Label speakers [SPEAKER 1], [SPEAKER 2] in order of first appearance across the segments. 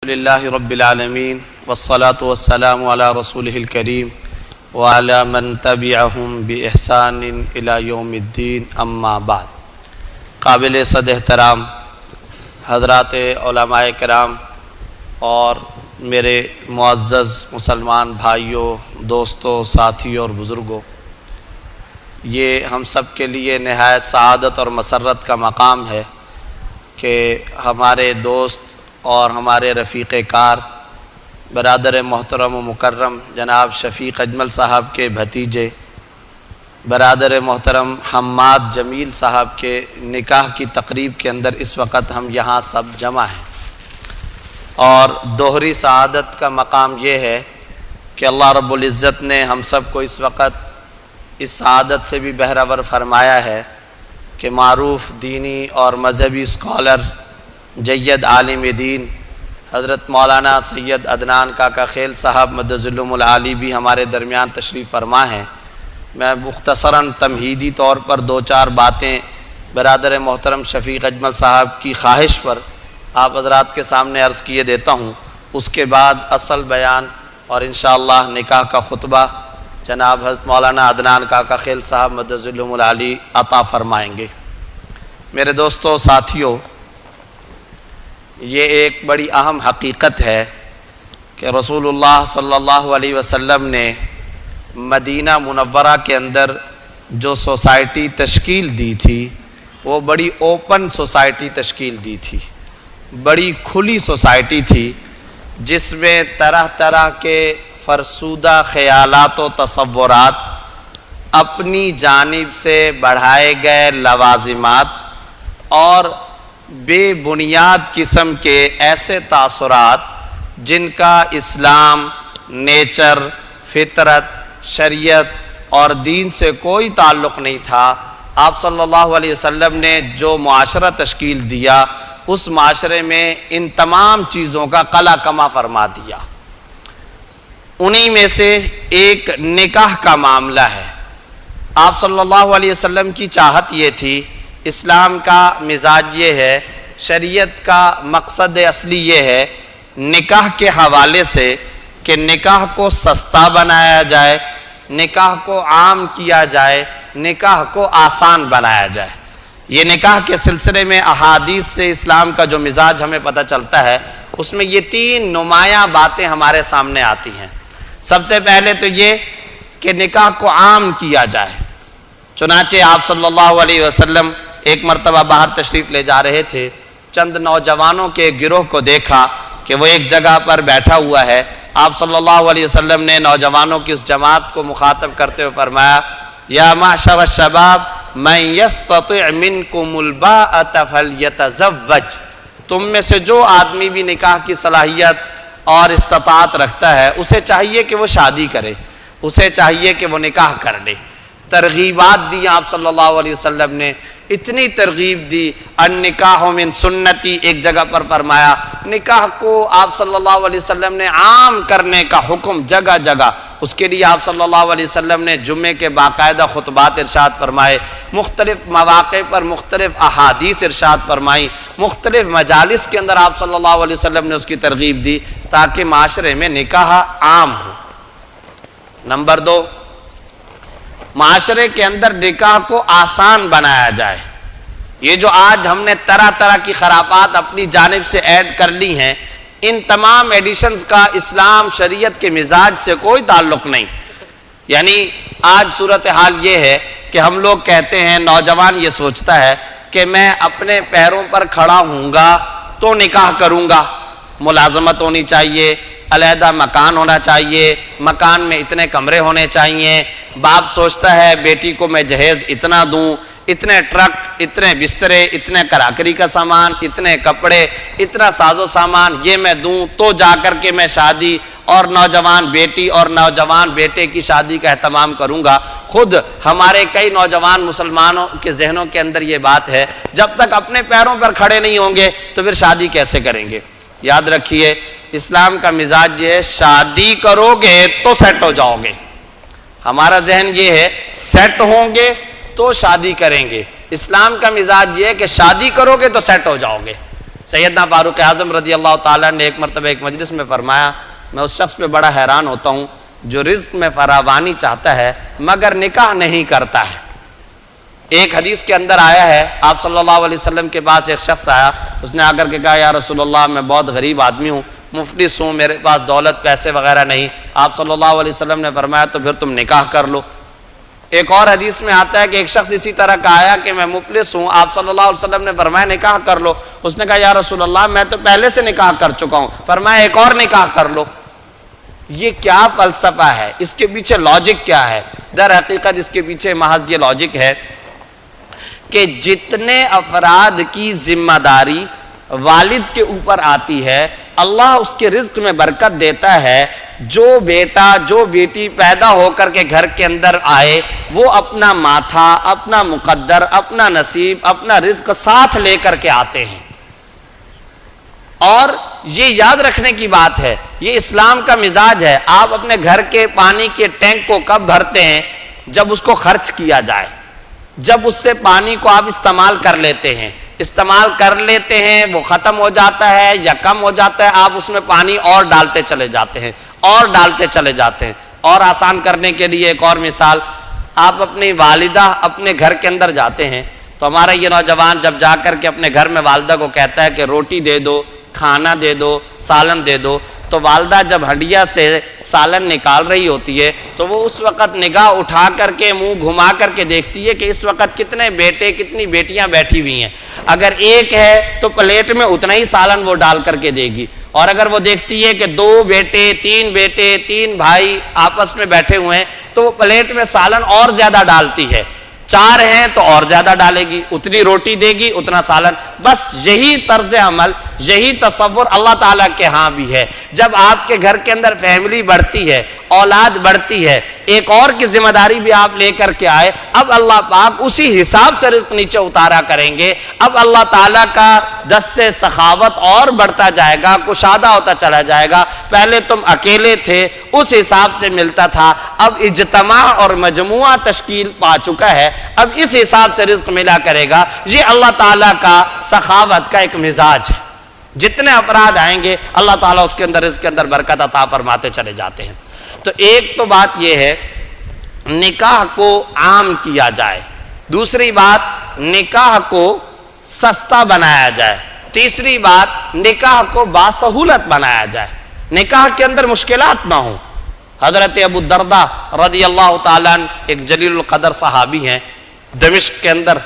[SPEAKER 1] للہ رب العالمین والصلاة والسلام علی رسولہ الکریم وعلی من تبعہم بإحسان الی یوم الدین اما بعد۔ قابل صد احترام حضرات علماء کرام اور میرے معزز مسلمان بھائیوں، دوستوں، ساتھیوں اور بزرگوں، یہ ہم سب کے لیے نہایت سعادت اور مسرت کا مقام ہے کہ ہمارے دوست اور ہمارے رفیق کار برادر محترم و مکرم جناب شفیق اجمل صاحب کے بھتیجے برادر محترم حماد جمیل صاحب کے نکاح کی تقریب کے اندر اس وقت ہم یہاں سب جمع ہیں، اور دوہری سعادت کا مقام یہ ہے کہ اللہ رب العزت نے ہم سب کو اس وقت اس سعادت سے بھی بہرور فرمایا ہے کہ معروف دینی اور مذہبی اسکالر جید عالم دین حضرت مولانا سید عدنان کاکا خیل صاحب مدظلہم العالی بھی ہمارے درمیان تشریف فرما ہیں۔ میں مختصراً تمہیدی طور پر دو چار باتیں برادر محترم شفیق اجمل صاحب کی خواہش پر آپ حضرات کے سامنے عرض کیے دیتا ہوں، اس کے بعد اصل بیان اور انشاءاللہ نکاح کا خطبہ جناب حضرت مولانا عدنان کاکا خیل صاحب مدظلہم العالی عطا فرمائیں گے۔ میرے دوستوں، ساتھیوں، یہ ایک بڑی اہم حقیقت ہے کہ رسول اللہ صلی اللہ علیہ وسلم نے مدینہ منورہ کے اندر جو سوسائٹی تشکیل دی تھی وہ بڑی اوپن سوسائٹی تشکیل دی تھی، بڑی کھلی سوسائٹی تھی، جس میں طرح طرح کے فرسودہ خیالات و تصورات، اپنی جانب سے بڑھائے گئے لوازمات اور بے بنیاد قسم کے ایسے تاثرات جن کا اسلام، نیچر، فطرت، شریعت اور دین سے کوئی تعلق نہیں تھا، آپ صلی اللہ علیہ وسلم نے جو معاشرہ تشکیل دیا اس معاشرے میں ان تمام چیزوں کا قلع کما فرما دیا۔ انہی میں سے ایک نکاح کا معاملہ ہے۔ آپ صلی اللہ علیہ وسلم کی چاہت یہ تھی، اسلام کا مزاج یہ ہے، شریعت کا مقصد اصلی یہ ہے نکاح کے حوالے سے کہ نکاح کو سستا بنایا جائے، نکاح کو عام کیا جائے، نکاح کو آسان بنایا جائے۔ یہ نکاح کے سلسلے میں احادیث سے اسلام کا جو مزاج ہمیں پتہ چلتا ہے، اس میں یہ تین نمایاں باتیں ہمارے سامنے آتی ہیں۔ سب سے پہلے تو یہ کہ نکاح کو عام کیا جائے۔ چنانچہ آپ صلی اللہ علیہ وسلم ایک مرتبہ باہر تشریف لے جا رہے تھے، چند نوجوانوں کے گروہ کو دیکھا کہ وہ ایک جگہ پر بیٹھا ہوا ہے۔ آپ صلی اللہ علیہ وسلم نے نوجوانوں کی اس جماعت کو مخاطب کرتے ہوئے فرمایا، یا معشر الشباب من یستطع منکم الباءۃ فلیتزوج، تم میں سے جو آدمی بھی نکاح کی صلاحیت اور استطاعت رکھتا ہے اسے چاہیے کہ وہ شادی کرے، اسے چاہیے کہ وہ نکاح کر لے۔ ترغیبات دی آپ صلی اللہ علیہ وسلم نے، اتنی ترغیب دی۔ النکاح من سنتی ایک جگہ پر فرمایا، نکاح کو آپ صلی اللہ علیہ وسلم نے عام کرنے کا حکم جگہ جگہ، اس کے لیے آپ صلی اللہ علیہ وسلم نے جمعے کے باقاعدہ خطبات ارشاد فرمائے، مختلف مواقع پر مختلف احادیث ارشاد فرمائی، مختلف مجالس کے اندر آپ صلی اللہ علیہ وسلم نے اس کی ترغیب دی تاکہ معاشرے میں نکاح عام ہو۔ نمبر دو، معاشرے کے اندر نکاح کو آسان بنایا جائے۔ یہ جو آج ہم نے طرح طرح کی خرافات اپنی جانب سے ایڈ کر لی ہیں، ان تمام ایڈیشنز کا اسلام شریعت کے مزاج سے کوئی تعلق نہیں۔ یعنی آج صورتحال یہ ہے کہ ہم لوگ کہتے ہیں، نوجوان یہ سوچتا ہے کہ میں اپنے پیروں پر کھڑا ہوں گا تو نکاح کروں گا، ملازمت ہونی چاہیے، علیحدہ مکان ہونا چاہیے، مکان میں اتنے کمرے ہونے چاہیے، باپ سوچتا ہے بیٹی کو میں جہیز اتنا دوں، اتنے ٹرک، اتنے بسترے، اتنے کراکری کا سامان، اتنے کپڑے، اتنا ساز و سامان یہ میں دوں تو جا کر کے میں شادی اور نوجوان بیٹی اور نوجوان بیٹے کی شادی کا اہتمام کروں گا۔ خود ہمارے کئی نوجوان مسلمانوں کے ذہنوں کے اندر یہ بات ہے، جب تک اپنے پیروں پر کھڑے نہیں ہوں گے تو پھر شادی کیسے کریں گے؟ یاد رکھیے، اسلام کا مزاج یہ ہے، شادی کرو گے تو سیٹ ہو جاؤ گے۔ ہمارا ذہن یہ ہے سیٹ ہوں گے تو شادی کریں گے، اسلام کا مزاج یہ ہے کہ شادی کرو گے تو سیٹ ہو جاؤ گے۔ سیدنا فاروق اعظم رضی اللہ تعالیٰ نے ایک مرتبہ ایک مجلس میں فرمایا، میں اس شخص پہ بڑا حیران ہوتا ہوں جو رزق میں فراوانی چاہتا ہے مگر نکاح نہیں کرتا ہے۔ ایک حدیث کے اندر آیا ہے، آپ صلی اللہ علیہ وسلم کے پاس ایک شخص آیا، اس نے آ کر کے کہا یا رسول اللہ میں بہت غریب آدمی ہوں، مفلس ہوں، میرے پاس دولت پیسے وغیرہ نہیں۔ آپ صلی اللہ علیہ وسلم نے فرمایا تو پھر تم نکاح کر لو۔ ایک اور حدیث میں آتا ہے کہ ایک شخص اسی طرح کا آیا کہ میں مفلس ہوں، آپ صلی اللہ علیہ وسلم نے فرمایا نکاح کر لو۔ اس نے کہا یا رسول اللہ میں تو پہلے سے نکاح کر چکا ہوں، فرمایا ایک اور نکاح کر لو۔ یہ کیا فلسفہ ہے؟ اس کے پیچھے لاجک کیا ہے؟ در حقیقت اس کے پیچھے محض یہ لاجک ہے کہ جتنے افراد کی ذمہ داری والد کے اوپر آتی ہے اللہ اس کے رزق میں برکت دیتا ہے۔ جو بیٹا جو بیٹی پیدا ہو کر کے گھر کے اندر آئے وہ اپنا ماتھا، اپنا مقدر، اپنا نصیب، اپنا رزق ساتھ لے کر کے آتے ہیں۔ اور یہ یاد رکھنے کی بات ہے، یہ اسلام کا مزاج ہے۔ آپ اپنے گھر کے پانی کے ٹینک کو کب بھرتے ہیں؟ جب اس کو خرچ کیا جائے، جب اس سے پانی کو آپ استعمال کر لیتے ہیں، استعمال کر لیتے ہیں، وہ ختم ہو جاتا ہے یا کم ہو جاتا ہے، آپ اس میں پانی اور ڈالتے چلے جاتے ہیں اور ڈالتے چلے جاتے ہیں۔ اور آسان کرنے کے لیے ایک اور مثال، آپ اپنی والدہ اپنے گھر کے اندر جاتے ہیں تو ہمارا یہ نوجوان جب جا کر کے اپنے گھر میں والدہ کو کہتا ہے کہ روٹی دے دو، کھانا دے دو، سالن دے دو، تو والدہ جب ہنڈیا سے سالن نکال رہی ہوتی ہے تو وہ اس وقت نگاہ اٹھا کر کے منہ گھما کر کے دیکھتی ہے کہ اس وقت کتنے بیٹے کتنی بیٹیاں بیٹھی ہوئی ہیں۔ اگر ایک ہے تو پلیٹ میں اتنا ہی سالن وہ ڈال کر کے دے گی، اور اگر وہ دیکھتی ہے کہ دو بیٹے تین بھائی آپس میں بیٹھے ہوئے ہیں تو وہ پلیٹ میں سالن اور زیادہ ڈالتی ہے، چار ہیں تو اور زیادہ ڈالے گی، اتنی روٹی دے گی اتنا سالن۔ بس یہی طرز عمل، یہی تصور اللہ تعالیٰ کے ہاں بھی ہے۔ جب آپ کے گھر کے اندر فیملی بڑھتی ہے، اولاد بڑھتی ہے، ایک اور کی ذمہ داری بھی آپ لے کر کے آئے، اب اللہ پاک اسی حساب سے رزق نیچے اتارا کریں گے۔ اب اللہ تعالیٰ کا دست سخاوت اور بڑھتا جائے گا، کشادہ ہوتا چلا جائے گا۔ پہلے تم اکیلے تھے اس حساب سے ملتا تھا، اب اجتماع اور مجموعہ تشکیل پا چکا ہے، اب اس حساب سے رزق ملا کرے گا۔ یہ اللہ تعالیٰ کا سخاوت کا ایک مزاج ہے۔ جتنے افراد آئیں گے اللہ تعالیٰ اس کے اندر رزق کے اندر برکت عطا فرماتے چلے جاتے ہیں۔ تو ایک تو بات یہ ہے نکاح کو عام کیا جائے، دوسری بات نکاح کو سستا بنایا جائے، تیسری بات نکاح کو باسہولت بنایا جائے، نکاح کے اندر مشکلات نہ ہوں۔ حضرت ابو الدرداء رضی اللہ تعالیٰ عنہ ایک جلیل القدر صحابی ہیں، دمشق کے اندر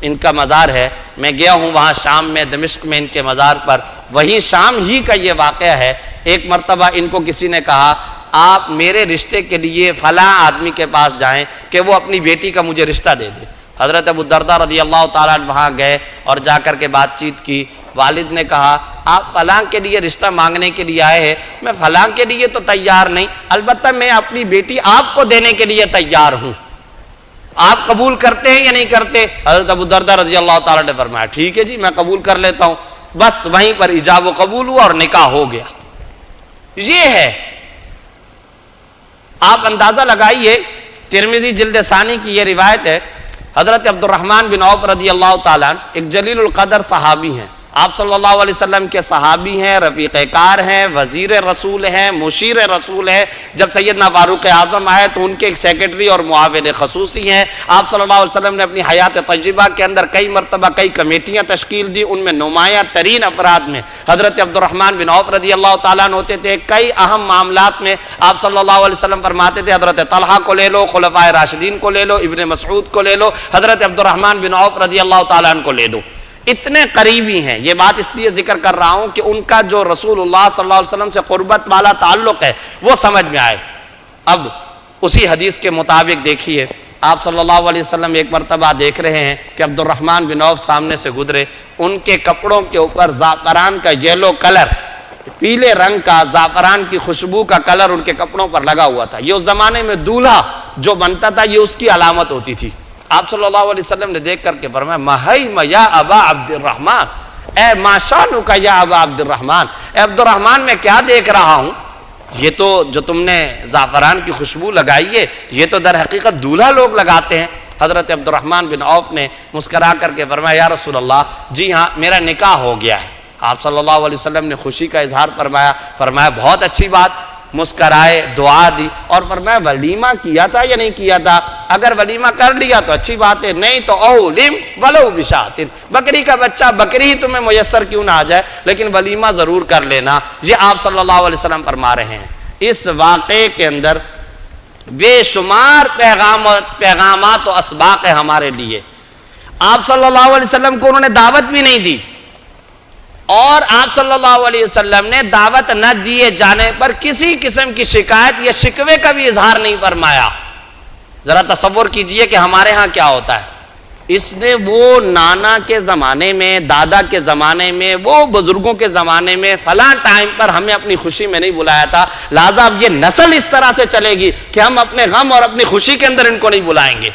[SPEAKER 1] ان کا مزار ہے۔ میں گیا ہوں وہاں شام میں، دمشق میں ان کے مزار پر، وہیں شام ہی کا یہ واقعہ ہے۔ ایک مرتبہ ان کو کسی نے کہا آپ میرے رشتے کے لیے فلاں آدمی کے پاس جائیں کہ وہ اپنی بیٹی کا مجھے رشتہ دے دے۔ حضرت ابو الدرداء رضی اللہ تعالیٰ عنہ وہاں گئے اور جا کر کے بات چیت کی۔ والد نے کہا آپ فلاں کے لیے رشتہ مانگنے کے لیے آئے ہیں، میں فلاں کے لیے تو تیار نہیں، البتہ میں اپنی بیٹی آپ کو دینے کے لیے تیار ہوں، آپ قبول کرتے ہیں یا نہیں کرتے؟ حضرت ابو الدرداء رضی اللہ تعالیٰ نے فرمایا ٹھیک ہے جی میں قبول کر لیتا ہوں۔ بس وہیں پر ایجاب و قبول ہوا اور نکاح ہو گیا۔ یہ ہے، آپ اندازہ لگائیے، ترمذی جلد ثانی کی یہ روایت ہے، حضرت عبد الرحمن بن عوف رضی اللہ تعالیٰ عنہ ایک جلیل القدر صحابی ہیں، آپ صلی اللہ علیہ وسلم کے صحابی ہیں، رفیق کار ہیں، وزیر رسول ہیں، مشیر رسول ہیں۔ جب سیدنا فاروق اعظم آئے تو ان کے ایک سیکرٹری اور معاون خصوصی ہیں۔ آپ صلی اللہ علیہ وسلم نے اپنی حیات طیبہ کے اندر کئی مرتبہ کئی کمیٹیاں تشکیل دی، ان میں نمایاں ترین افراد میں حضرت عبد الرحمن بن عوف رضی اللہ تعالیٰ عنہ ہوتے تھے۔ کئی اہم معاملات میں آپ صلی اللہ علیہ وسلم فرماتے تھے حضرت طلحہ کو لے لو، خلفائے راشدین کو لے لو، ابن مسعود کو لے لو، حضرت عبد الرحمن بن عوف رضی اللہ تعالیٰ عنہ کو لے لو، اتنے قریبی ہیں۔ یہ بات اس لیے ذکر کر رہا ہوں کہ ان کا جو رسول اللہ صلی اللہ علیہ وسلم سے قربت والا تعلق ہے وہ سمجھ میں آئے۔ اب اسی حدیث کے مطابق دیکھیے، آپ صلی اللہ علیہ وسلم ایک مرتبہ دیکھ رہے ہیں کہ عبد الرحمن بن عوف سامنے سے گزرے، ان کے کپڑوں کے اوپر زعفران کا یلو کلر، پیلے رنگ کا زعفران کی خوشبو کا کلر ان کے کپڑوں پر لگا ہوا تھا۔ یہ اس زمانے میں دولہا جو بنتا تھا یہ اس کی علامت ہوتی تھی۔ آپ صلی اللہ علیہ وسلم نے دیکھ کر کے فرمایا مہیم یا ابا عبد الرحمن، اے ماشانو کا یا ابا عبد الرحمن، اے عبد الرحمن میں کیا دیکھ رہا ہوں، یہ تو جو تم نے زعفران کی خوشبو لگائی ہے یہ تو در حقیقت دولہا لوگ لگاتے ہیں۔ حضرت عبد الرحمن بن عوف نے مسکرا کر کے فرمایا یا رسول اللہ جی ہاں میرا نکاح ہو گیا ہے۔ آپ صلی اللہ علیہ وسلم نے خوشی کا اظہار فرمایا، فرمایا بہت اچھی بات، مسکرائے، دعا دی، اور فرمایا ولیمہ کیا تھا یا نہیں کیا تھا؟ اگر ولیمہ کر لیا تو اچھی بات ہے، نہیں تو اولم ولو بشاتن، بکری کا بچہ، بکری ہی تمہیں میسر کیوں نہ آ جائے لیکن ولیمہ ضرور کر لینا۔ یہ آپ صلی اللہ علیہ وسلم فرما رہے ہیں۔ اس واقعے کے اندر بے شمار پیغامات و اسباق ہے ہمارے لیے۔ آپ صلی اللہ علیہ وسلم کو انہوں نے دعوت بھی نہیں دی، اور آپ صلی اللہ علیہ وسلم نے دعوت نہ دیے جانے پر کسی قسم کی شکایت یا شکوے کا بھی اظہار نہیں فرمایا۔ ذرا تصور کیجئے کہ ہمارے ہاں کیا ہوتا ہے، اس نے وہ نانا کے زمانے میں، دادا کے زمانے میں، وہ بزرگوں کے زمانے میں فلاں ٹائم پر ہمیں اپنی خوشی میں نہیں بلایا تھا، لہذا اب یہ نسل اس طرح سے چلے گی کہ ہم اپنے غم اور اپنی خوشی کے اندر ان کو نہیں بلائیں گے۔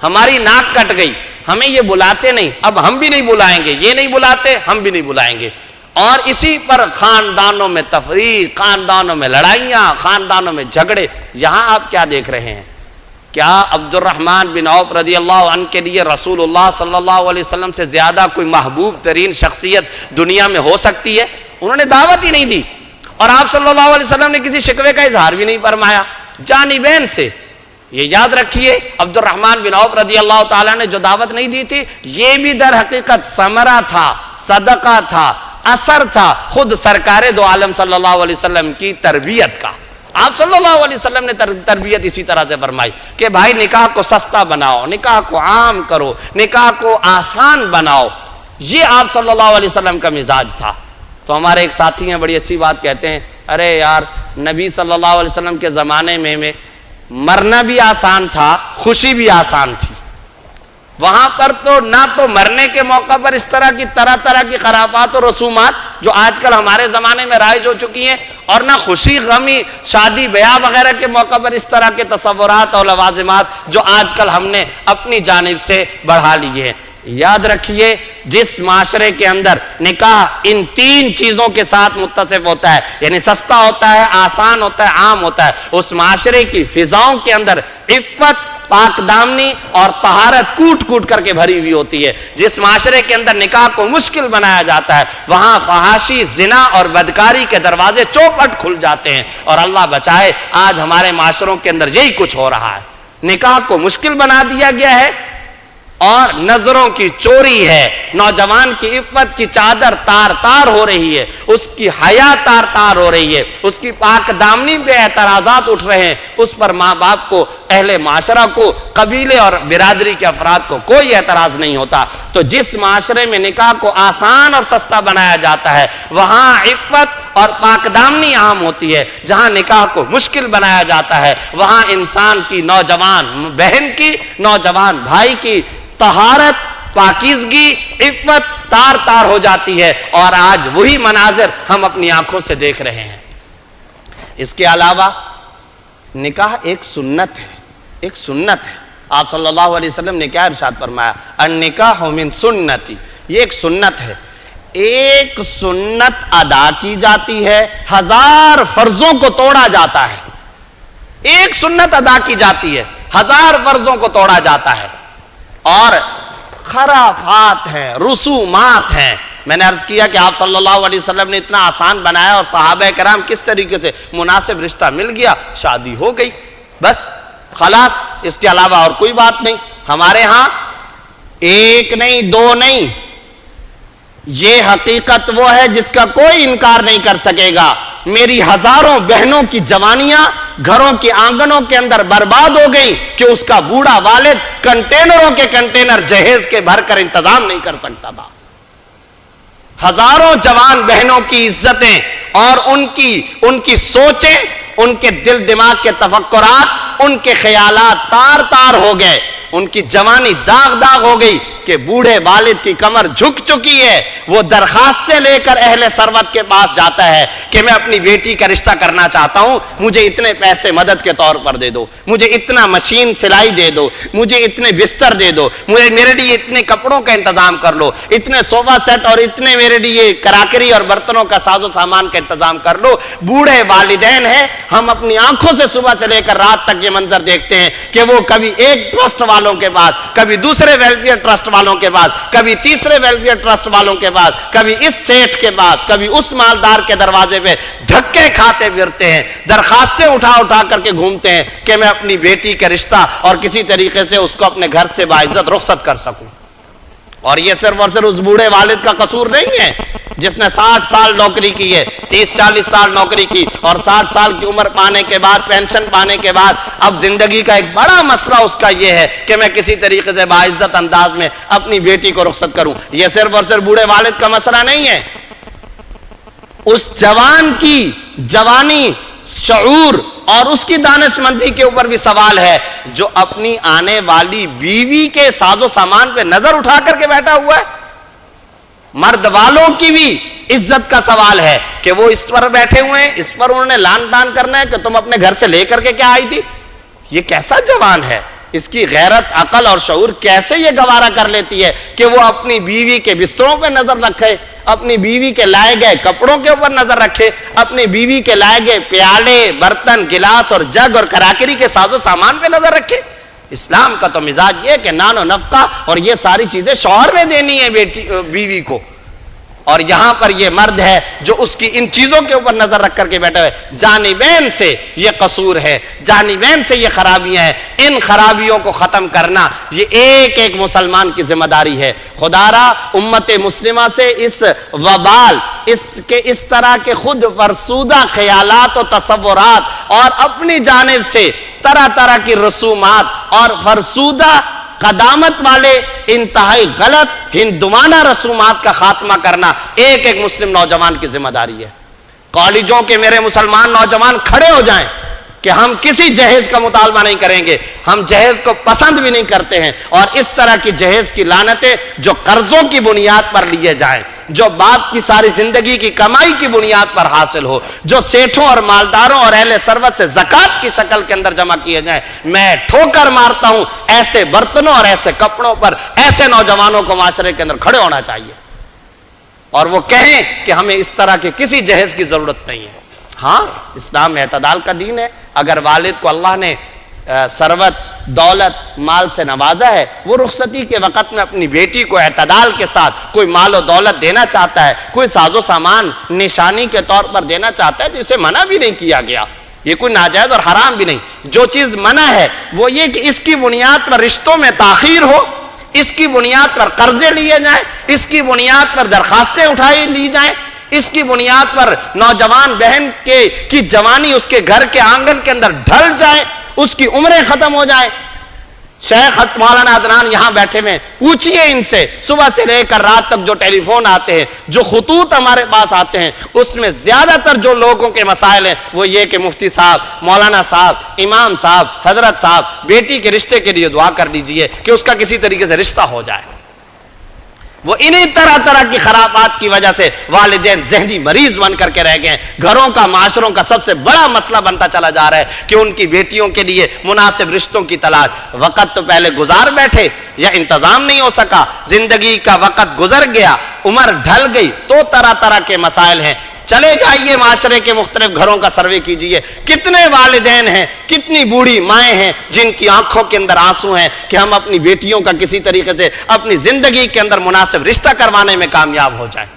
[SPEAKER 1] ہماری ناک کٹ گئی، ہمیں یہ بلاتے نہیں، اب ہم بھی نہیں بلائیں گے، یہ نہیں بلاتے ہم بھی نہیں بلائیں گے۔ اور اسی پر خاندانوں میں تفریق، خاندانوں میں لڑائیاں، خاندانوں میں جھگڑے۔ یہاں آپ کیا دیکھ رہے ہیں؟ کیا عبد الرحمن بن عوف رضی اللہ عنہ کے لیے رسول اللہ صلی اللہ علیہ وسلم سے زیادہ کوئی محبوب ترین شخصیت دنیا میں ہو سکتی ہے؟ انہوں نے دعوت ہی نہیں دی، اور آپ صلی اللہ علیہ وسلم نے کسی شکوے کا اظہار بھی نہیں فرمایا جانبین سے۔ یہ یاد رکھیے، عبد الرحمن بن عوف رضی اللہ تعالیٰ نے جو دعوت نہیں دی تھی، یہ بھی در حقیقت ثمرہ تھا، صدقہ تھا، اثر تھا خود سرکار دو عالم صلی اللہ علیہ وسلم کی تربیت کا۔ آپ صلی اللہ علیہ وسلم نے تربیت اسی طرح سے فرمائی کہ بھائی نکاح کو سستا بناؤ، نکاح کو عام کرو، نکاح کو آسان بناؤ۔ یہ آپ صلی اللہ علیہ وسلم کا مزاج تھا۔ تو ہمارے ایک ساتھی ہیں، بڑی اچھی بات کہتے ہیں، ارے یار نبی صلی اللہ علیہ وسلم کے زمانے میں مرنا بھی آسان تھا، خوشی بھی آسان تھی۔ وہاں پر تو نہ تو مرنے کے موقع پر اس طرح کی طرح کی خرافات اور رسومات جو آج کل ہمارے زمانے میں رائج ہو چکی ہیں، اور نہ خوشی غمی شادی بیاہ وغیرہ کے موقع پر اس طرح کے تصورات اور لوازمات جو آج کل ہم نے اپنی جانب سے بڑھا لیے ہیں۔ یاد رکھیے، جس معاشرے کے اندر نکاح ان تین چیزوں کے ساتھ متصف ہوتا ہے، یعنی سستا ہوتا ہے، آسان ہوتا ہے، عام ہوتا ہے، اس معاشرے کی فضاؤں کے اندر عفت، پاک دامنی اور طہارت کوٹ کوٹ کر کے بھری ہوئی ہوتی ہے۔ جس معاشرے کے اندر نکاح کو مشکل بنایا جاتا ہے، وہاں فحاشی، زنا اور بدکاری کے دروازے چوپٹ کھل جاتے ہیں، اور اللہ بچائے آج ہمارے معاشروں کے اندر یہی کچھ ہو رہا ہے۔ نکاح کو مشکل بنا دیا گیا ہے، اور نظروں کی چوری ہے، نوجوان کی عفت کی چادر تار تار ہو رہی ہے، اس کی حیا تار تار ہو رہی ہے، اس کی پاک دامنی پہ اعتراضات اٹھ رہے ہیں۔ اس پر ماں باپ کو، اہل معاشرہ کو، قبیلے اور برادری کے افراد کو کوئی اعتراض نہیں ہوتا۔ تو جس معاشرے میں نکاح کو آسان اور سستا بنایا جاتا ہے، وہاں عفت اور پاک دامنی عام ہوتی ہے۔ جہاں نکاح کو مشکل بنایا جاتا ہے، وہاں انسان کی، نوجوان بہن کی، نوجوان بھائی کی طہارت، پاکیزگی، عفت تار تار ہو جاتی ہے، اور آج وہی مناظر ہم اپنی آنکھوں سے دیکھ رہے ہیں۔ اس کے علاوہ نکاح ایک سنت ہے، ایک سنت ہے۔ آپ صلی اللہ علیہ وسلم نے کیا ارشاد فرمایا؟ النکاح من سنتی، یہ ایک سنت ہے۔ ایک سنت ادا کی جاتی ہے، 1000 فرضوں کو توڑا جاتا ہے۔ ایک سنت ادا کی جاتی ہے، 1000 فرضوں کو توڑا جاتا ہے، اور خرافات ہیں، رسومات ہیں۔ میں نے عرض کیا کہ آپ صلی اللہ علیہ وسلم نے اتنا آسان بنایا، اور صحابہ کرام کس طریقے سے مناسب رشتہ مل گیا، شادی ہو گئی، بس خلاص، اس کے علاوہ اور کوئی بات نہیں۔ ہمارے ہاں ایک نہیں، دو نہیں، یہ حقیقت وہ ہے جس کا کوئی انکار نہیں کر سکے گا۔ میری ہزاروں بہنوں کی جوانیاں گھروں کے آنگنوں کے اندر برباد ہو گئی کہ اس کا بوڑھا والد کنٹینروں کے کنٹینر جہیز کے بھر کر انتظام نہیں کر سکتا تھا۔ ہزاروں جوان بہنوں کی عزتیں اور ان کی سوچیں، ان کے دل دماغ کے تفکرات، ان کے خیالات تار تار ہو گئے، ان کی جوانی داغ داغ ہو گئی کہ بوڑھے والد کی کمر جھک چکی ہے۔ وہ درخواستیں لے کر اہل ثروت کے پاس جاتا ہے کہ میں اپنی بیٹی کا رشتہ کرنا چاہتا ہوں, مجھے اتنے پیسے مدد کے طور پر دے دو, مجھے اتنا مشین سلائی دے دو, مجھے اتنے بستر دے دو, مجھے میرے لیے اتنے کپڑوں کا انتظام کر لو, اتنے صوفہ سیٹ اور اتنے میرے لیے کراکری اور برتنوں کا ساز و سامان کا انتظام کر لو. بوڑھے والدین ہیں, ہم اپنی آنکھوں سے صبح سے لے کر رات تک یہ منظر دیکھتے ہیں کہ وہ کبھی ایک ٹرسٹ والوں کے پاس, کبھی دوسرے ویلفیئر ٹرسٹ والوں کے پاس, کبھی تیسرے ویلفیئر ٹرسٹ والوں کے پاس, کبھی اس سیٹ کے پاس, کبھی اس مالدار کے دروازے پہ دھکے کھاتے پھرتے ہیں, درخواستیں اٹھا اٹھا کر کے گھومتے ہیں کہ میں اپنی بیٹی کا رشتہ اور کسی طریقے سے اس کو اپنے گھر سے باعزت رخصت کر سکوں. اور یہ صرف اور صرف اس بوڑھے والد کا قصور نہیں ہے جس نے 60 سال نوکری کی ہے, 30-40 سال نوکری کی, اور 60 سال کی عمر پانے کے بعد, پینشن پانے کے بعد اب زندگی کا ایک بڑا مسئلہ اس کا یہ ہے کہ میں کسی طریقے سے باعزت انداز میں اپنی بیٹی کو رخصت کروں. یہ صرف اور صرف بوڑھے والد کا مسئلہ نہیں ہے, اس جوان کی جوانی, شعور اور اس کی دانش مندی کے اوپر بھی سوال ہے جو اپنی آنے والی بیوی کے ساز و سامان پہ نظر اٹھا کر کے بیٹھا ہوا ہے. مرد والوں کی بھی عزت کا سوال ہے کہ وہ اس پر بیٹھے ہوئے ہیں, اس پر انہوں نے لان ٹان کرنا ہے کہ تم اپنے گھر سے لے کر کے کیا آئی تھی. یہ کیسا جوان ہے, اس کی غیرت, عقل اور شعور کیسے یہ گوارا کر لیتی ہے کہ وہ اپنی بیوی کے بستروں پہ نظر رکھے, اپنی بیوی کے لائے گئے کپڑوں کے اوپر نظر رکھے, اپنی بیوی کے لائے گئے پیالے, برتن, گلاس اور جگ اور کراکری کے ساز و سامان پہ نظر رکھے. اسلام کا تو مزاج یہ کہ نان و نفقہ اور یہ ساری چیزیں شوہر میں دینی ہے بیوی کو, اور یہاں پر یہ مرد ہے جو اس کی ان چیزوں کے اوپر نظر رکھ کر کے بیٹھا ہے. جانبین سے یہ قصور ہے, جانبین سے یہ خرابیاں ہیں. ان خرابیوں کو ختم کرنا یہ ایک ایک مسلمان کی ذمہ داری ہے. خدارا امت مسلمہ سے اس وبال, اس طرح کے خود فرسودہ خیالات و تصورات اور اپنی جانب سے طرح طرح کی رسومات اور فرسودہ قدامت والے انتہائی غلط ہندوانہ رسومات کا خاتمہ کرنا ایک ایک مسلم نوجوان کی ذمہ داری ہے. کالجوں کے میرے مسلمان نوجوان کھڑے ہو جائیں کہ ہم کسی جہیز کا مطالبہ نہیں کریں گے, ہم جہیز کو پسند بھی نہیں کرتے ہیں, اور اس طرح کی جہیز کی لعنتیں جو قرضوں کی بنیاد پر لیے جائیں, جو باپ کی ساری زندگی کی کمائی کی بنیاد پر حاصل ہو, جو سیٹھوں اور مالداروں اور اہل ثروت سے زکوٰۃ کی شکل کے اندر جمع کیے جائیں, میں ٹھوکر مارتا ہوں ایسے برتنوں اور ایسے کپڑوں پر ایسے نوجوانوں کو معاشرے کے اندر کھڑے ہونا چاہیے اور وہ کہیں کہ ہمیں اس طرح کے کسی جہیز کی ضرورت نہیں ہے. ہاں, اسلام اعتدال کا دین ہے. اگر والد کو اللہ نے ثروت, دولت, مال سے نوازا ہے, وہ رخصتی کے وقت میں اپنی بیٹی کو اعتدال کے ساتھ کوئی مال و دولت دینا چاہتا ہے, کوئی ساز و سامان نشانی کے طور پر دینا چاہتا ہے, تو اسے منع بھی نہیں کیا گیا. یہ کوئی ناجائز اور حرام بھی نہیں. جو چیز منع ہے وہ یہ کہ اس کی بنیاد پر رشتوں میں تاخیر ہو, اس کی بنیاد پر قرضے لیے جائیں, اس کی بنیاد پر درخواستیں اٹھائی لی جائیں, اس کی بنیاد پر نوجوان بہن کی جوانی اس کے گھر کے آنگن کے اندر ڈھل جائے, اس کی عمریں ختم ہو جائیں. شیخ مولانا عدنان یہاں بیٹھے میں, پوچھئے ان سے صبح سے لے کر رات تک جو ٹیلی فون آتے ہیں, جو خطوط ہمارے پاس آتے ہیں, اس میں زیادہ تر جو لوگوں کے مسائل ہیں وہ یہ کہ مفتی صاحب, مولانا صاحب, امام صاحب, حضرت صاحب, بیٹی کے رشتے کے لیے دعا کر لیجئے کہ اس کا کسی طریقے سے رشتہ ہو جائے. وہ انہی طرح طرح کی خرابات کی وجہ سے والدین ذہنی مریض بن کر کے رہ گئے ہیں. گھروں کا, معاشروں کا سب سے بڑا مسئلہ بنتا چلا جا رہا ہے کہ ان کی بیٹیوں کے لیے مناسب رشتوں کی تلاش. وقت تو پہلے گزار بیٹھے یا انتظام نہیں ہو سکا, زندگی کا وقت گزر گیا, عمر ڈھل گئی, تو طرح طرح کے مسائل ہیں. چلے جائیے معاشرے کے مختلف گھروں کا سروے کیجئے, کتنے والدین ہیں, کتنی بوڑھی مائیں ہیں جن کی آنکھوں کے اندر آنسو ہیں کہ ہم اپنی بیٹیوں کا کسی طریقے سے اپنی زندگی کے اندر مناسب رشتہ کروانے میں کامیاب ہو جائیں.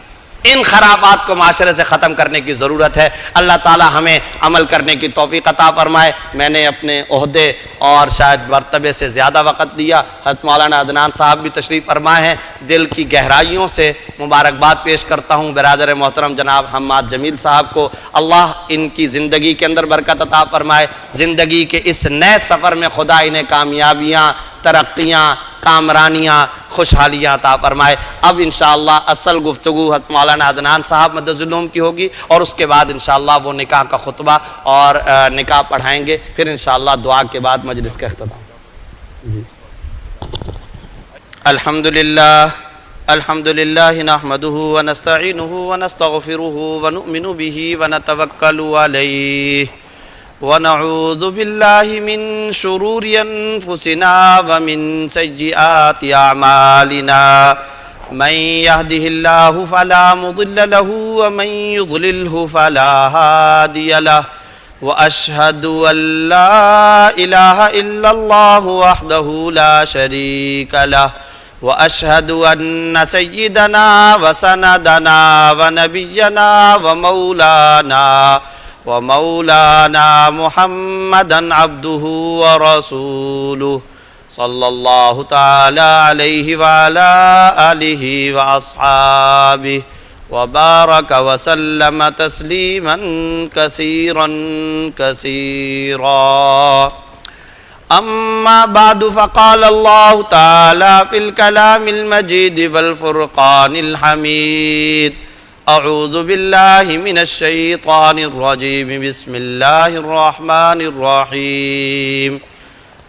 [SPEAKER 1] ان خرابات کو معاشرے سے ختم کرنے کی ضرورت ہے. اللہ تعالی ہمیں عمل کرنے کی توفیق عطا فرمائے. میں نے اپنے عہدے اور شاید مرتبے سے زیادہ وقت دیا. حضرت مولانا عدنان صاحب بھی تشریف فرمائے ہیں. دل کی گہرائیوں سے مبارکباد پیش کرتا ہوں برادر محترم جناب حماد جمیل صاحب کو. اللہ ان کی زندگی کے اندر برکت عطا فرمائے. زندگی کے اس نئے سفر میں خدا انہیں کامیابیاں, ترقیاں, کامرانیاں, خوشحالیاں عطا فرمائے. اب انشاءاللہ اصل گفتگو حضرت مولانا عدنان صاحب مدد العلوم کی ہوگی, اور اس کے بعد انشاءاللہ وہ نکاح کا خطبہ اور نکاح پڑھائیں گے. پھر انشاءاللہ دعا کے بعد مجلس کا اختتام. الحمدللہ الحمد لله نحمده ونستعينه ونستغفره ونؤمن به ونتوكل عليه ونعوذ بالله من شرور أنفسنا ومن سيئات أعمالنا من يهده الله فلا مضل له ومن يضلله فلا هادي له وأشهد أن لا إله إلا الله وحده لا شريك له وأشهد أن سيدنا وسندنا ونبينا ومولانا محمدا عبده ورسوله صلى الله تعالى عليه وعلى آله وأصحابه وبارك وسلم تسليما كثيرا كثيرا. أما بعد فقال الله تعالى في الكلام المجيد والفرقان الحميد أعوذ بالله من الشيطان الرجيم بسم الله الرحمن الرحيم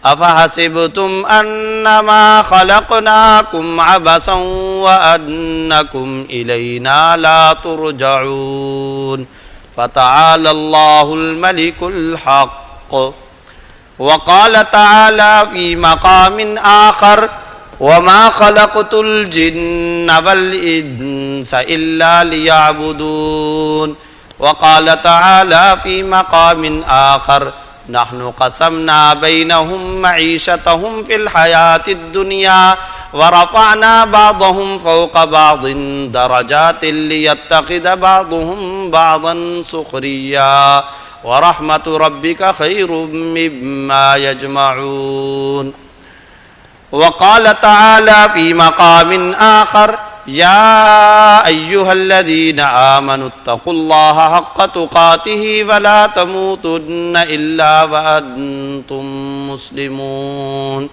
[SPEAKER 1] أفحسبتم أنما خلقناكم عبثا وأنكم إلينا لا ترجعون فتعالى الله الملك الحق. وقال تعالى في مقام آخر وما خلقت الجن والإنس إلا ليعبدون. وقال تعالى في مقام آخر نحن قسمنا بينهم معيشتهم في الحياة الدنيا ورفعنا بعضهم فوق بعض درجات ليتخذ بعضهم بعضا سخريا ورحمة ربك خير مما يجمعون. وقال تعالى في مقام آخر يا أيها الذين آمنوا اتقوا الله حق تقاته ولا تموتن إلا وأنتم مسلمون.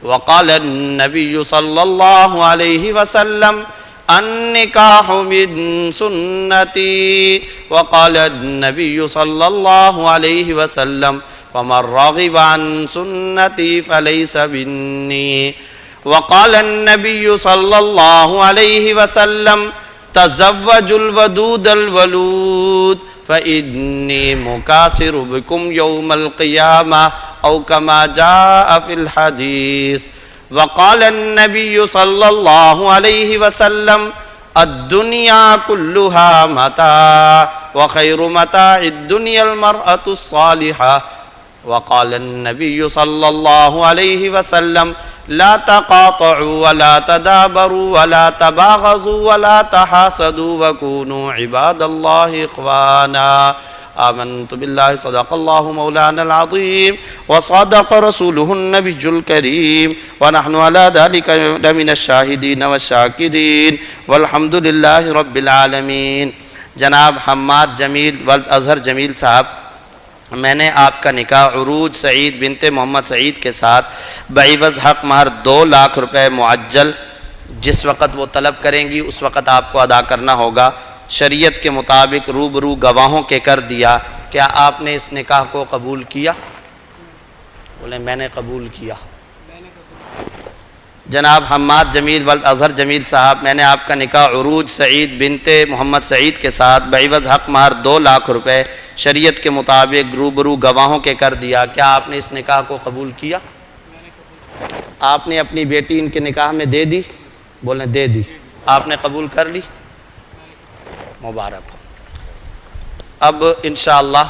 [SPEAKER 1] وقال النبي صلى الله عليه وسلم النكاح من سنتي. وقال النبي صلى الله عليه وسلم فمن رغب عن سنتي فليس مني. وقال النبي صلى الله عليه وسلم تزوجوا الودود الولود فإني مكاثر بكم يوم القيامة أو كما جاء في الحديث. وقال النبي صلى الله عليه وسلم الدنيا كلها متاع وخير متاع الدنيا المرأة الصالحة. وقال النبي صلى الله عليه وسلم لا تقاطعوا ولا تدابروا ولا تباغضوا ولا تحاسدوا وكونوا عباد الله إخوانا. آمنت بالله صدق الله مولانا العظيم وصدق رسوله النبي الكريم ونحن على ذلك من الشاهدين والشاكرين والحمد لله رب العالمين. جناب حماد جمیل ولد اظہر جمیل صاحب، میں نے آپ کا نکاح عروج سعید بنت محمد سعید کے ساتھ بعوض حق مہر 2 لاکھ روپے معجل جس وقت وہ طلب کریں گی اس وقت آپ کو ادا کرنا ہوگا، شریعت کے مطابق روبرو گواہوں کے کر دیا. کیا آپ نے اس نکاح کو قبول کیا؟ بولیں میں نے قبول کیا. جناب حماد جمیل ولد اظہر جمیل صاحب، میں نے آپ کا نکاح عروج سعید بنت محمد سعید کے ساتھ بعوض حق مہر 2 لاکھ روپے شریعت کے مطابق روبرو گواہوں کے کر دیا. کیا آپ نے اس نکاح کو قبول کیا؟ آپ نے اپنی بیٹی ان کے نکاح میں دے دی؟ بولیں دے دی. آپ نے قبول کر لی؟ مبارک ہو. اب انشاءاللہ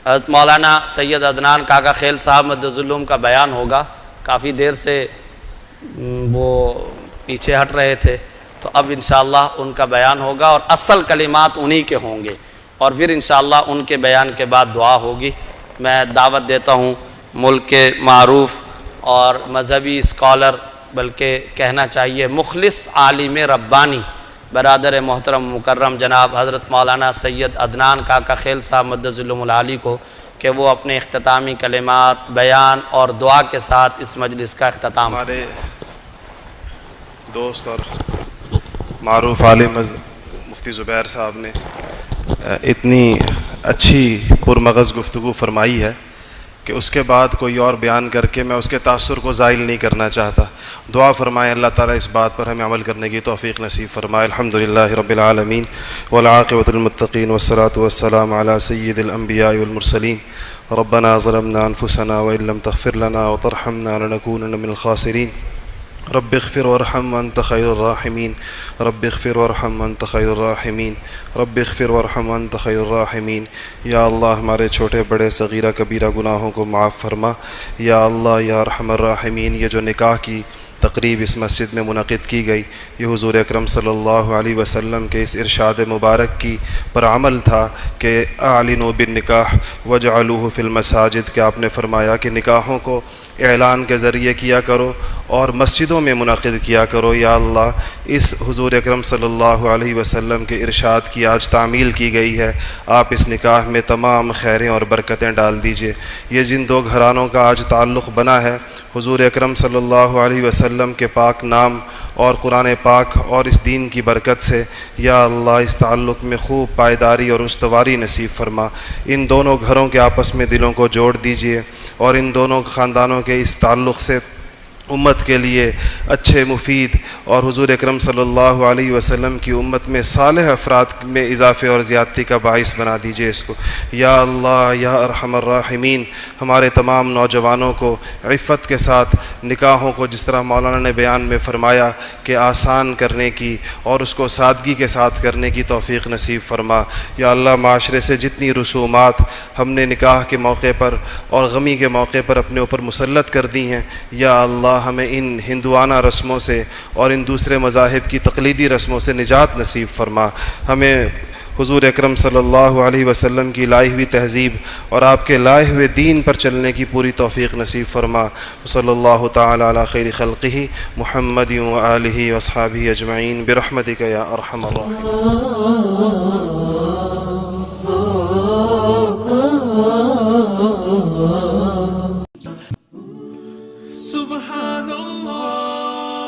[SPEAKER 1] حضرت مولانا سید عدنان کاکا خیل صاحب مدظ العلوم کا بیان ہوگا. کافی دیر سے وہ پیچھے ہٹ رہے تھے، تو اب انشاءاللہ ان کا بیان ہوگا اور اصل کلمات انہی کے ہوں گے، اور پھر انشاءاللہ ان کے بیان کے بعد دعا ہوگی. میں دعوت دیتا ہوں ملک کے معروف اور مذہبی اسکالر، بلکہ کہنا چاہیے مخلص عالم ربانی، برادر محترم مکرم جناب حضرت مولانا سید عدنان کاکا خیل صاحب مدظ العلوم العالی کو کہ وہ اپنے اختتامی کلمات، بیان اور دعا کے ساتھ اس مجلس کا اختتام.
[SPEAKER 2] ہمارے دوست اور معروف عالم مفتی زبیر صاحب نے اتنی اچھی پرمغز گفتگو فرمائی ہے کہ اس کے بعد کوئی اور بیان کر کے میں اس کے تاثر کو زائل نہیں کرنا چاہتا. دعا فرمائیں اللہ تعالیٰ اس بات پر ہمیں عمل کرنے کی توفیق نصیب فرمائے. الحمدللہ رب العالمین والعاقبۃ للمتقین والصلاۃ والسلام علی سید الانبیاء والمرسلین. ربنا ظلمنا انفسنا وان لم تغفر لنا وترحمنا لنكونن من الخاسرین. رب اغفر وارحم وانت خیر الراحمین. رب اغفر وارحم وانت خیر الراحمین. رب اغفر وارحم وانت خیر الراحمین. یا اللہ ہمارے چھوٹے بڑے صغیرہ کبیرہ گناہوں کو معاف فرما. یا اللہ یا ارحم الراحمین. یہ جو نکاح کی تقریب اس مسجد میں منعقد کی گئی یہ حضور اکرم صلی اللہ علیہ وسلم کے اس ارشاد مبارک کی پر عمل تھا کہ اعلنوا بالنکاح وجعلوہ فی المساجد، کہ آپ نے فرمایا کہ نکاحوں کو اعلان کے ذریعے کیا کرو اور مسجدوں میں منعقد کیا کرو. یا اللہ اس حضور اکرم صلی اللہ علیہ وسلم کے ارشاد کی آج تعمیل کی گئی ہے، آپ اس نکاح میں تمام خیریں اور برکتیں ڈال دیجئے. یہ جن دو گھرانوں کا آج تعلق بنا ہے حضور اکرم صلی اللہ علیہ وسلم کے پاک نام اور قرآن پاک اور اس دین کی برکت سے، یا اللہ اس تعلق میں خوب پائیداری اور استواری نصیب فرما. ان دونوں گھروں کے آپس میں دلوں کو جوڑ دیجئے اور ان دونوں خاندانوں کے اس تعلق سے امت کے لیے اچھے مفید اور حضور اکرم صلی اللہ علیہ وسلم کی امت میں صالح افراد میں اضافے اور زیادتی کا باعث بنا دیجئے اس کو. یا اللہ یا ارحم الراحمین ہمارے تمام نوجوانوں کو عفت کے ساتھ نکاحوں کو جس طرح مولانا نے بیان میں فرمایا کہ آسان کرنے کی اور اس کو سادگی کے ساتھ کرنے کی توفیق نصیب فرما. یا اللہ معاشرے سے جتنی رسومات ہم نے نکاح کے موقع پر اور غمی کے موقع پر اپنے اوپر مسلط کر دی ہیں، یا اللہ ہمیں ان ہندوانہ رسموں سے اور ان دوسرے مذاہب کی تقلیدی رسموں سے نجات نصیب فرما. ہمیں حضور اکرم صلی اللہ علیہ وسلم کی لائی ہوئی تہذیب اور آپ کے لائے ہوئے دین پر چلنے کی پوری توفیق نصیب فرما. صلی اللہ تعالی علی خیر خلقہ محمد و آلہ و اصحابہ اجمعین برحمتک یا ارحم الراحمین.